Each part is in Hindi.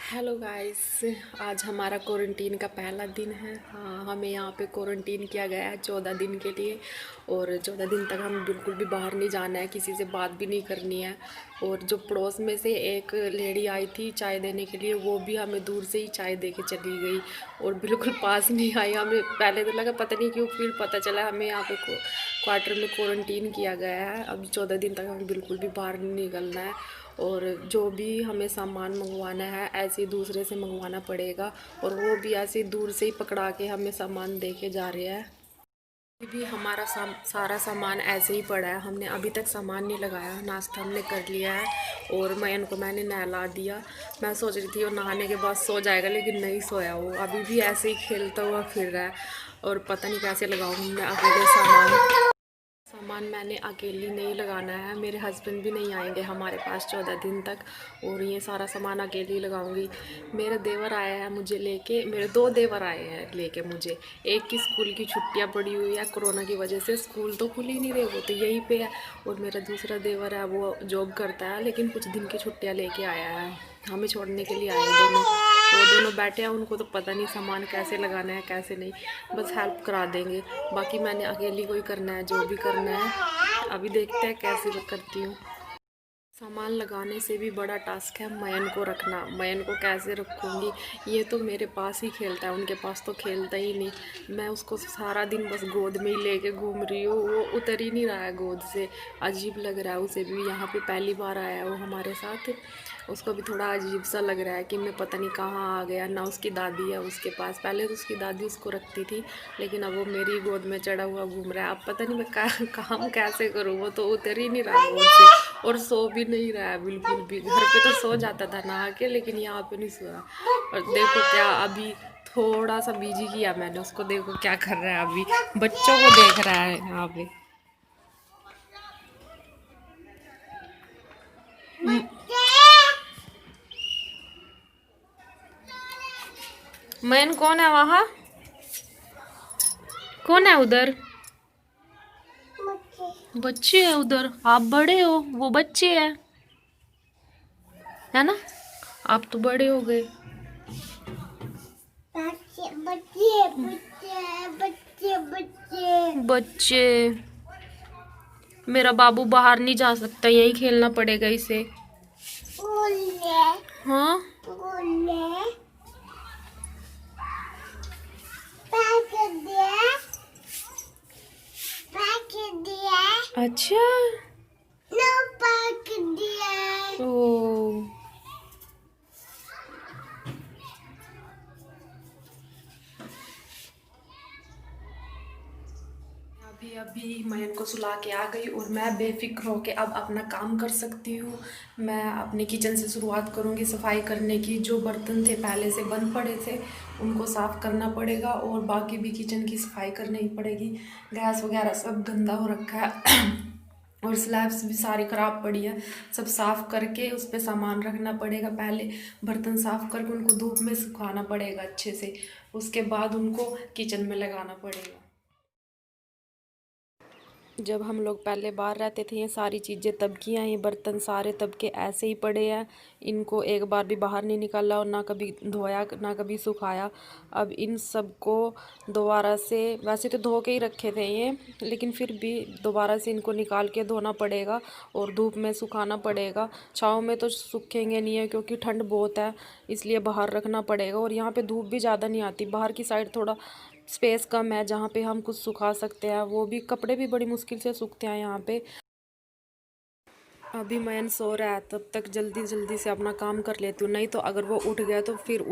Hello guys. आज हमारा क्वारंटीन का पहला दिन है। हाँ, हमें यहाँ पे क्वारंटीन किया गया है 14 दिन के लिए। और 14 दिन तक हम बिल्कुल भी बाहर नहीं जाना है, किसी से बात भी नहीं करनी है। और जो पड़ोस में से एक लेडी आई थी चाय देने के लिए, वो भी हमें दूर से ही चाय दे के चली गई और बिल्कुल पास नहीं आई। हमें पहले तो लगा पता नहीं क्यों, फिर पता चला हमें यहाँ पे क्वार्टर में क्वारंटीन किया गया है। अब 14 दिन तक हमें बिल्कुल भी बाहर नहीं निकलना है। और जो भी हमें सामान मंगवाना है ऐसे ही दूसरे से मंगवाना पड़ेगा, और वो भी ऐसे दूर से ही पकड़ा के हमें सामान दे के जा रहे हैं। अभी भी हमारा सारा सामान ऐसे ही पड़ा है, हमने अभी तक सामान नहीं लगाया। नाश्ता हमने कर लिया है और मयन को मैंने नहला दिया। मैं सोच रही थी वो नहाने के बाद सो जाएगा, लेकिन नहीं सोया, वो अभी भी ऐसे ही खेलता हुआ फिर रहा है। और पता नहीं कैसे लगाऊंगी मैं अकेले सामान मैंने अकेली नहीं लगाना है, मेरे हस्बैंड भी नहीं आएंगे हमारे पास 14 दिन तक। और ये सारा सामान अकेली लगाऊंगी। मेरे देवर आया है मुझे लेके, मेरे दो देवर आए हैं लेके मुझे। एक की स्कूल की छुट्टियां पड़ी हुई है कोरोना की वजह से, स्कूल तो खुल ही नहीं रहे, वो तो यहीं पे है। और मेरा दूसरा देवर है, वो जॉब करता है लेकिन कुछ दिन की छुट्टियाँ लेके आया है, हमें छोड़ने के लिए आए हैं दोनों। वो दोनों बैठे हैं, उनको तो पता नहीं सामान कैसे लगाना है कैसे नहीं, बस हेल्प करा देंगे। बाकी मैंने अकेली को ही करना है जो भी करना है। अभी देखते हैं कैसे करती हूँ। सामान लगाने से भी बड़ा टास्क है मयन को रखना। मयन को कैसे रखूँगी, ये तो मेरे पास ही खेलता है, उनके पास तो खेलता ही नहीं। मैं उसको सारा दिन बस गोद में ही लेके घूम रही हूँ, वो उतर ही नहीं रहा है गोद से। अजीब लग रहा है उसे भी, यहाँ पे पहली बार आया है वो हमारे साथ। उसको भी थोड़ा अजीब सा लग रहा है कि मैं पता नहीं कहाँ आ गया। ना उसकी दादी है उसके पास, पहले तो उसकी दादी उसको रखती थी, लेकिन अब वो मेरी गोद में चढ़ा हुआ घूम रहा है। अब पता नहीं मैं काम कैसे करूँ, वो तो उतर ही नहीं रहा गोद से और सो भी नहीं रहा है बिल्कुल भी। घर पे तो सो जाता था नहा के, लेकिन यहाँ पे नहीं सोया। और देखो क्या, अभी थोड़ा सा बिजी किया मैंने उसको, देखो क्या कर रहा है, अभी बच्चों को देख रहा है यहाँ पे। मैन कौन है वहाँ, कौन है उधर? बच्चे हैं उधर, आप बड़े हो, वो बच्चे हैं, है ना? आप तो बड़े हो गए। बच्चे बच्चे बच्चे बच्चे बच्चे। मेरा बाबू बाहर नहीं जा सकता, यही खेलना पड़ेगा इसे। हाँ, अच्छा। ओ, अभी अभी मयन को सुला के आ गई और मैं बेफिक्र होके अब अपना काम कर सकती हूँ। मैं अपने किचन से शुरुआत करूँगी सफाई करने की। जो बर्तन थे पहले से बंद पड़े थे उनको साफ़ करना पड़ेगा, और बाकी भी किचन की सफाई करनी ही पड़ेगी। गैस वगैरह सब गंदा हो रखा है और स्लैब्स भी सारी ख़राब पड़ी है। सब साफ़ करके उस पर सामान रखना पड़ेगा। पहले बर्तन साफ़ करके उनको धूप में सुखाना पड़ेगा अच्छे से, उसके बाद उनको किचन में लगाना पड़ेगा। जब हम लोग पहले बाहर रहते थे ये सारी चीज़ें तब की हैं, ये बर्तन सारे तब के ऐसे ही पड़े हैं। इनको एक बार भी बाहर नहीं निकाला और ना कभी धोया ना कभी सुखाया। अब इन सब को दोबारा से, वैसे तो धो के ही रखे थे ये, लेकिन फिर भी दोबारा से इनको निकाल के धोना पड़ेगा और धूप में सुखाना पड़ेगा। छाँव में तो सूखेंगे नहीं है क्योंकि ठंड बहुत है, इसलिए बाहर रखना पड़ेगा। और यहाँ पे धूप भी ज़्यादा नहीं आती, बाहर की साइड थोड़ा स्पेस कम है जहाँ पे हम कुछ सुखा सकते हैं, वो भी कपड़े भी बड़ी मुश्किल से सूखते हैं यहाँ पे। अभी मैन सो रहा है, तब तक जल्दी जल्दी से अपना काम कर लेती हूँ, नहीं तो अगर वो उठ गया तो फिर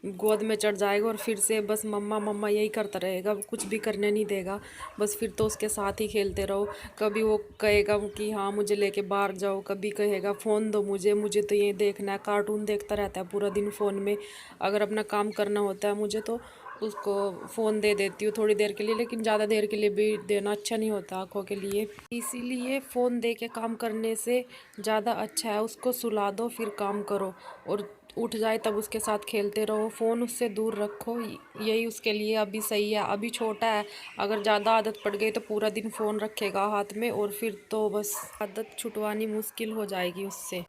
गोद में चढ़ जाएगा और फिर से बस मम्मा मम्मा यही करता रहेगा, कुछ भी करने नहीं देगा। बस फिर तो उसके साथ ही खेलते रहो। कभी वो कहेगा कि हाँ मुझे लेके बाहर जाओ, कभी कहेगा फ़ोन दो मुझे, मुझे तो ये देखना है। कार्टून देखता रहता है पूरा दिन फ़ोन में। अगर अपना काम करना होता है मुझे तो उसको फ़ोन दे देती हूँ थोड़ी देर के लिए, लेकिन ज़्यादा देर के लिए भी देना अच्छा नहीं होता आँखों के लिए। इसीलिए फ़ोन दे के काम करने से ज़्यादा अच्छा है उसको सुला दो फिर काम करो, और उठ जाए तब उसके साथ खेलते रहो। फ़ोन उससे दूर रखो, यही उसके लिए अभी सही है। अभी छोटा है, अगर ज़्यादा आदत पड़ गई तो पूरा दिन फ़ोन रखेगा हाथ में और फिर तो बस आदत छुटवानी मुश्किल हो जाएगी उससे।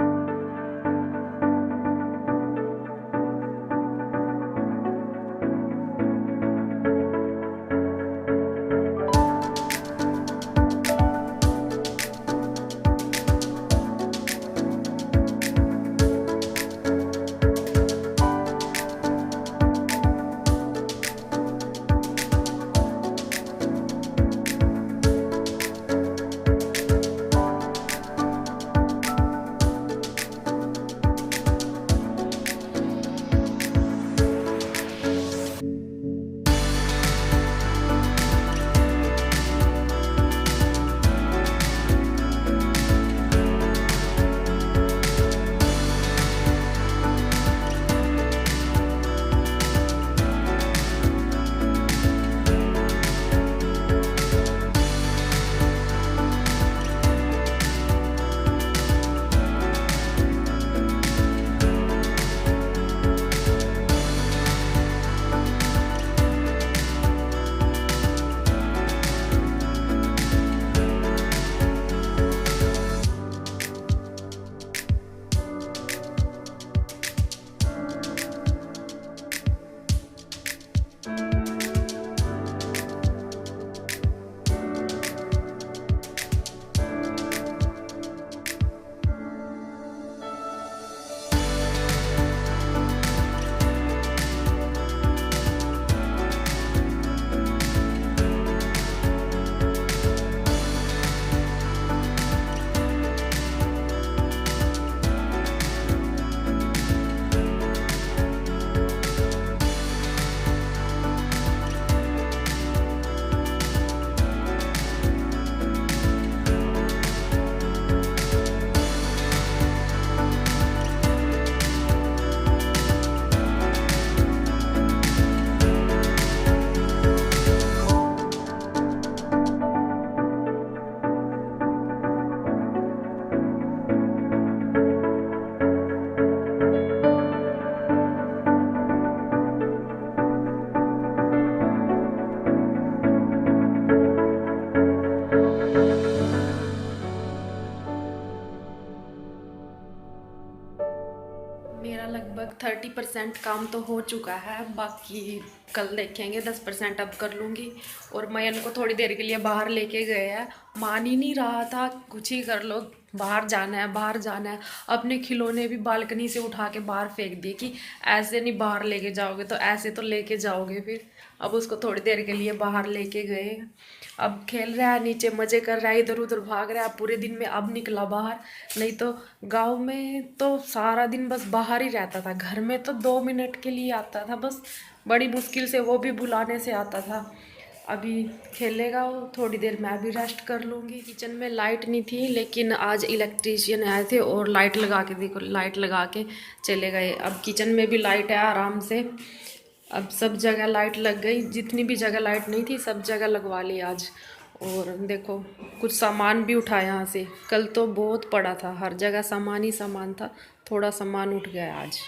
मेरा लगभग 30% काम तो हो चुका है, बाकी कल देखेंगे, 10% अब कर लूँगी। और मयन को थोड़ी देर के लिए बाहर लेके गए हैं, मान ही नहीं रहा था, कुछ ही कर लो, बाहर जाना है बाहर जाना है। अपने खिलौने भी बालकनी से उठा के बाहर फेंक दिए कि ऐसे नहीं बाहर लेके जाओगे, तो ऐसे तो लेके जाओगे फिर। अब उसको थोड़ी देर के लिए बाहर लेके गए, अब खेल रहा है नीचे, मज़े कर रहा है, इधर उधर भाग रहा है पूरे दिन में। अब निकला बाहर, नहीं तो गांव में तो सारा दिन बस बाहर ही रहता था, घर में तो 2 मिनट के लिए आता था बस, बड़ी मुश्किल से, वो भी बुलाने से आता था। अभी खेलेगा वो, थोड़ी देर मैं भी रेस्ट कर लूँगी। किचन में लाइट नहीं थी, लेकिन आज इलेक्ट्रीशियन आए थे और लाइट लगा के, देखो लाइट लगा के चले गए। अब किचन में भी लाइट है आराम से, अब सब जगह लाइट लग गई, जितनी भी जगह लाइट नहीं थी सब जगह लगवा ली आज। और देखो कुछ सामान भी उठाया यहाँ से, कल तो बहुत पड़ा था, हर जगह सामान ही सामान था, थोड़ा सामान उठ गया आज।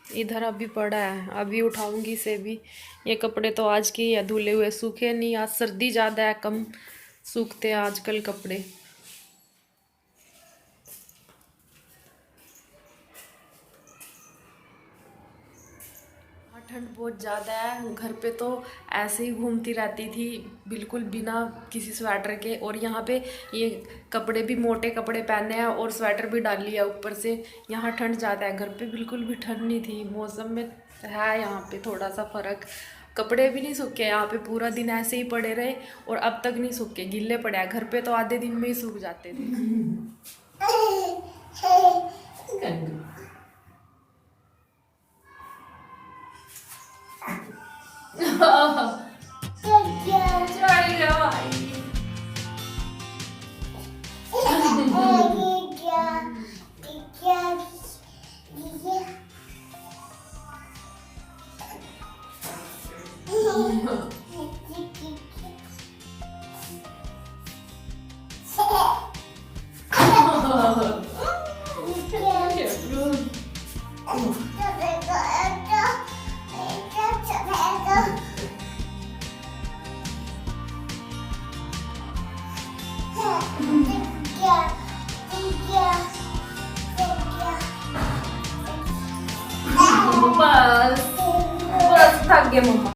इधर अभी पड़ा है, अभी उठाऊंगी इसे भी। ये कपड़े तो आज के या धुले हुए, सूखे नहीं, आज सर्दी ज़्यादा है, कम सूखते हैं आजकल कपड़े। ठंड बहुत ज़्यादा है, घर पे तो ऐसे ही घूमती रहती थी बिल्कुल बिना किसी स्वेटर के। और यहाँ पे ये कपड़े भी मोटे कपड़े पहने हैं और स्वेटर भी डाल लिया ऊपर से। यहाँ ठंड ज़्यादा है, घर पे बिल्कुल भी ठंड नहीं थी। मौसम में है यहाँ पे थोड़ा सा फ़र्क। कपड़े भी नहीं सूखे, यहाँ पे पूरा दिन ऐसे ही पड़े रहे और अब तक नहीं सूखे, गिल्ले पड़े हैं। घर पे तो आधे दिन में ही सूख जाते थे। बस बस थक गए मम्मा।